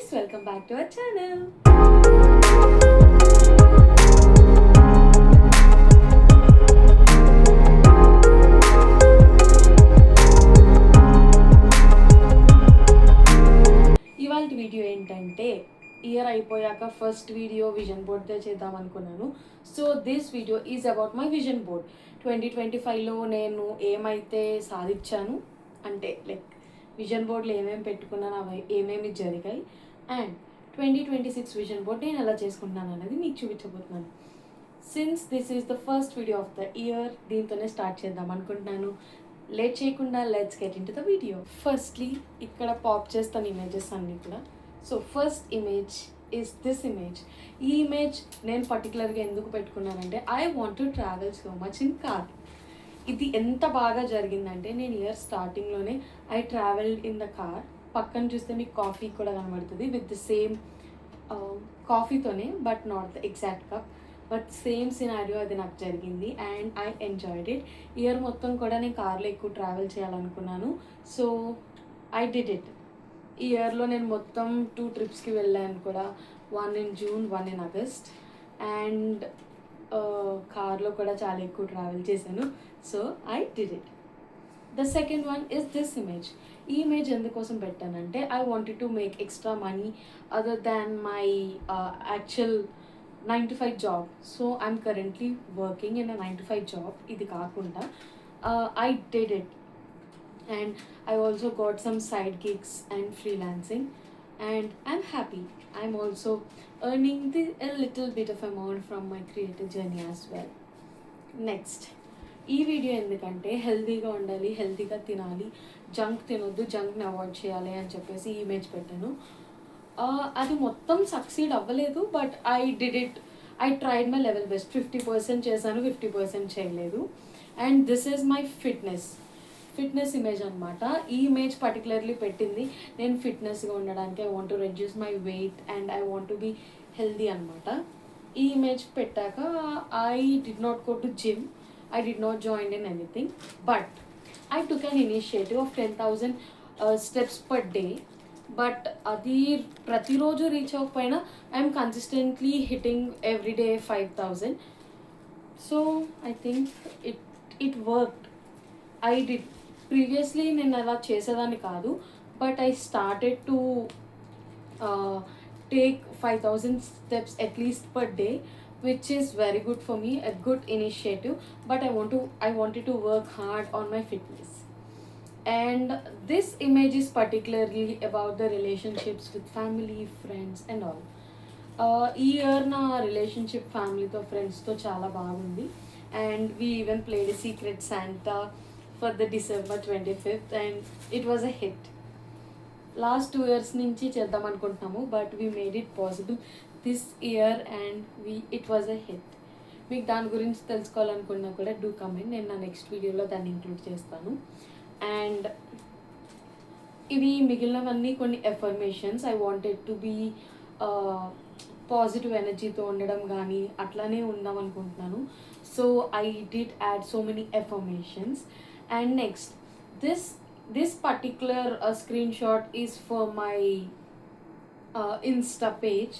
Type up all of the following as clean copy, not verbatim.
guys, welcome back to our channel. ఇవాళ video ఏంటంటే year అయిపోయాక ఫస్ట్ వీడియో విజన్ బోర్డ్తో చేద్దాం అనుకున్నాను. So this video is about my vision board. 2025లో నేను ఏమైతే సాధించాను అంటే లైక్ విజన్ బోర్డ్లో ఏమేమి పెట్టుకున్నాను, అవి ఏమేమి జరిగాయి, అండ్ 2026 విజన్ బోర్డ్ నేను ఎలా చేసుకుంటున్నాను అనేది మీకు చూపించబోతున్నాను. Since this is the first video of the year, దీంతోనే స్టార్ట్ చేద్దాం అనుకుంటున్నాను. లేట్ చేయకుండా let's get into the video. Firstly ఇక్కడ పాప్ చేస్తాను ఇమేజెస్ అన్నీ కూడా. So first image is this image. ఈ ఇమేజ్ నేను పర్టికులర్గా ఎందుకు పెట్టుకున్నానంటే I want to travel so much in car. ఇది ఎంత బాగా జరిగిందంటే నేను ఇయర్ స్టార్టింగ్లోనే I travelled in the car. పక్కన చూస్తే మీకు కాఫీ కూడా కనబడుతుంది విత్ ద సేమ్ కాఫీతోనే, but not the exact cup, but same scenario అది నాకు జరిగింది and I enjoyed it. Year మొత్తం కూడా నేను కార్లో ఎక్కువ ట్రావెల్ చేయాలనుకున్నాను. So I did it. ఈ ఇయర్లో నేను మొత్తం 2 ట్రిప్స్కి వెళ్ళాను కూడా, 1 in June, 1 in August, and కార్లో కూడా చాలా ఎక్కువ ట్రావెల్ చేశాను. So I did it. The second one is this image. ఈ ఇమేజ్ ఎందుకోసం పెట్టానంటే I wanted to make extra money other than my actual 9 to 5 job. So I'm currently working in a 9 to 5 job. ఇది కాకుండా I did it and I also got some side gigs and freelancing and I'm happy. I'm also earning a little bit of amount from my creative journey as well. Next, ఈ video ఎందుకంటే హెల్తీగా ఉండాలి, హెల్తీగా తినాలి, junk తినొద్దు, జంక్ని avoid చేయాలి అని చెప్పేసి ఈ ఇమేజ్ పెట్టాను. అది మొత్తం సక్సీడ్ అవ్వలేదు, but I did it. I tried my level best. 50% చేశాను, 50% చేయలేదు. And this is my fitness image అనమాట. ఈ ఇమేజ్ పర్టికులర్లీ పెట్టింది నేను ఫిట్నెస్గా ఉండడానికి. I want to reduce my weight and I want to be healthy అనమాట. ఈ ఇమేజ్ పెట్టాక I did not go to gym, I did not join in anything, but I took an initiative of 10,000 steps per day. But అది ప్రతిరోజు reach అవ్వకపోయినా I'm consistently hitting every day 5,000. So I think it worked. I did. Previously నేను అలా చేసేదాన్ని కాదు, but I started to take 5,000 steps at least per day, which is very good for me, a good initiative, but I wanted to work hard on my fitness. And this image is particularly about the relationships with family, friends and all. ఈ year నా relationship ఫ్యామిలీతో, ఫ్రెండ్స్తో చాలా బాగుంది. And we even played a secret Santa for the December 25th and it was a hit. Last 2 years నుంచి చేద్దాం అనుకుంటున్నాము, but we made it possible this year and it was a hit. మీకు దాని గురించి తెలుసుకోవాలనుకున్నా కూడా డూ కమెంట్, నేను నా next వీడియోలో దాన్ని ఇంక్లూడ్ చేస్తాను. అండ్ ఇవి మిగిలినవన్నీ కొన్ని affirmations. I wanted to be positive ఎనర్జీతో ఉండడం కానీ అట్లానే ఉందాం అనుకుంటున్నాను. So I did add so many affirmations. And next, this particular screenshot is for my Insta page.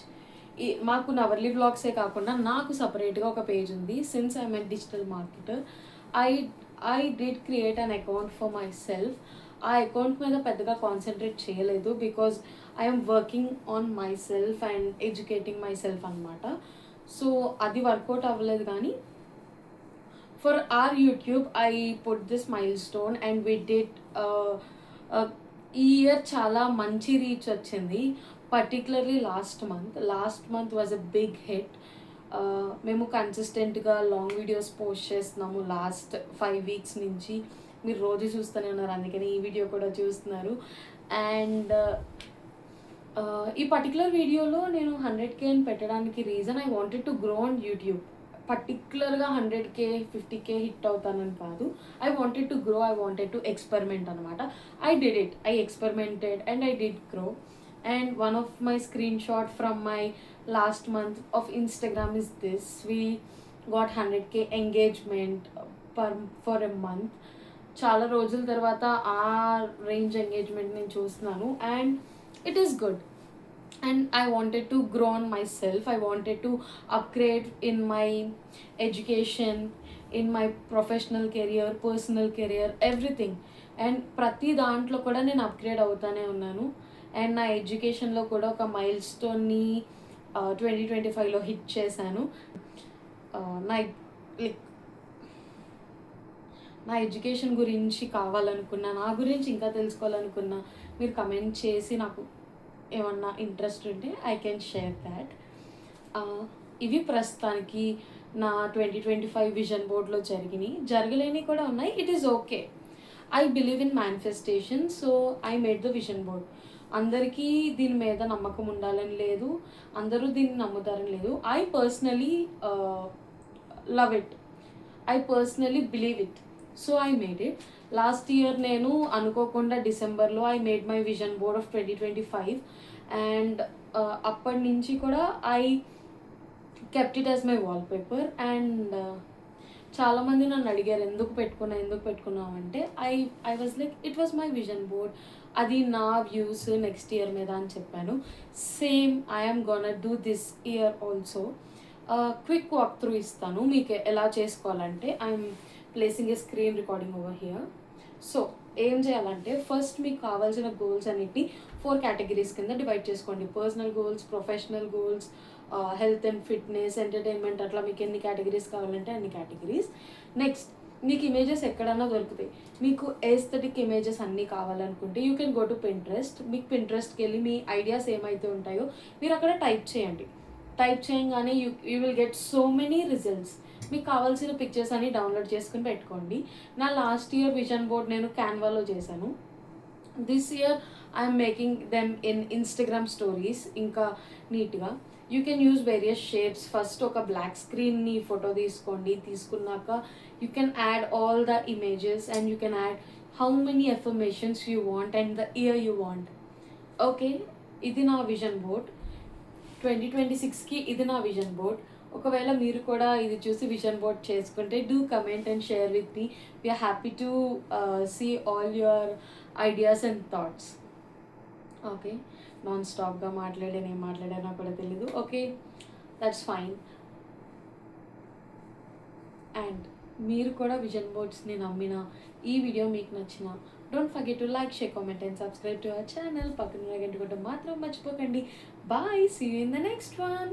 మాకు నవర్లీ వ్లాగ్సే కాకుండా నాకు సపరేట్గా ఒక పేజ్ ఉంది. Since I'm a digital marketer, I did create an account for my self. ఆ account మీద పెద్దగా concentrate చేయలేదు because I'm working on my self and educating my self అనమాట. సో అది వర్కౌట్ అవ్వలేదు. కానీ for our YouTube I put this milestone and we did ఈ year చాలా మంచి రీచ్ వచ్చింది. Particularly last month was a big hit. మేము కన్సిస్టెంట్గా లాంగ్ వీడియోస్ పోస్ట్ చేస్తున్నాము లాస్ట్ 5 weeks నుంచి. మీరు రోజు చూస్తూనే ఉన్నారు, అందుకని ఈ వీడియో కూడా చూస్తున్నారు. అండ్ ఈ పర్టికులర్ వీడియోలో నేను 100K అని పెట్టడానికి reason I wanted to grow on YouTube. పర్టికులర్గా 100K 50K హిట్ అవుతానని కాదు. I wanted to grow, I wanted to experiment అనమాట. I did it. I experimented and I did grow. And one of my screen shot from my last month of Instagram is this. We got 100K engagement for a month. చాలా రోజుల తర్వాత ఆ range engagement నేను చూస్తున్నాను and it is good. and I wanted to grow on myself. I wanted to upgrade in my education, in my professional career, personal career, everything. And ప్రతి దాంట్లో కూడా నేను అప్గ్రేడ్ అవుతానే ఉన్నాను. అండ్ నా ఎడ్యుకేషన్లో కూడా ఒక మైల్ స్టోన్ని 2025లో హిట్ చేశాను. నా లైక్ నా ఎడ్యుకేషన్ గురించి కావాలనుకున్నా, నా గురించి ఇంకా తెలుసుకోవాలనుకున్నా, మీరు కమెంట్ చేసి నాకు ఏమన్నా ఇంట్రెస్ట్ ఉంటే ఐ కెన్ షేర్ దాట్. ఇవి ప్రస్తుతానికి నా 2025 విజన్ బోర్డ్లో జరగలేని కూడా ఉన్నాయి. It is okay. I believe in manifestation, so I made the vision board. అందరికీ దీని మీద నమ్మకం ఉండాలని లేదు, అందరూ దీన్ని నమ్ముతారని లేదు. I personally love it, I personally believe it, so I made it. Last year నేను అనుకోకుండా డిసెంబర్లో I made my vision board of 2025 and అప్పటి నుంచి కూడా I kept it as my wallpaper. And చాలామంది నన్ను అడిగారు ఎందుకు పెట్టుకున్నావు అంటే I was like it was my vision board, అది నా వ్యూస్ నెక్స్ట్ ఇయర్ మీద అని చెప్పాను. Same I'm gonna do this year also. Quick walk through ఇస్తాను మీకు ఎలా చేసుకోవాలంటే. I'm placing A screen recording over here. So ఏం చేయాలంటే ఫస్ట్ మీకు కావాల్సిన గోల్స్ అన్నిటిని 4 కేటగిరీస్ కింద డివైడ్ చేసుకోండి. Personal goals, professional goals, health and fitness, entertainment, అట్లా మీకు ఎన్ని కేటగిరీస్ కావాలంటే అన్ని కేటగిరీస్. నెక్స్ట్ మీకు ఇమేజెస్ ఎక్కడన్నా దొరుకుతాయి. మీకు ఏస్థెటిక్ ఇమేజెస్ అన్నీ కావాలనుకుంటే you can go to Pinterest. మీకు పింట్రెస్ట్కి వెళ్ళి మీ ఐడియాస్ ఏమైతే ఉంటాయో మీరు అక్కడ టైప్ చేయండి. టైప్ చేయగానే you will get so many results. మీకు కావాల్సిన పిక్చర్స్ అన్ని డౌన్లోడ్ చేసుకుని పెట్టుకోండి. నా లాస్ట్ ఇయర్ విజన్ బోర్డ్ నేను క్యాన్వాలో చేశాను. This year I'm making them in Instagram stories ఇంకా నీట్గా. You can use various shapes. First ఒక బ్లాక్ స్క్రీన్ని ఫోటో తీసుకోండి. తీసుకున్నాక you can add all the images and you can add how many affirmations you want and the year you want. Okay, ఇది నా vision board 2026కి. ఇది నా vision board. ఒకవేళ మీరు కూడా ఇది చూసి విజన్ బోర్డ్ చేసుకుంటే do comment and share with me. We are happy to see all your ideas and thoughts. Okay, నాన్ స్టాప్గా ఏం మాట్లాడానో కూడా తెలీదు. Okay, that's fine. అండ్ మీరు కూడా విజన్ బోర్డ్స్ని నమ్మిన ఈ వీడియో మీకు నచ్చిన don't forget to like, share, comment and subscribe to our channel. పక్కన గంట కొట్టడం మాత్రం మర్చిపోకండి. Bye, see you in the next one.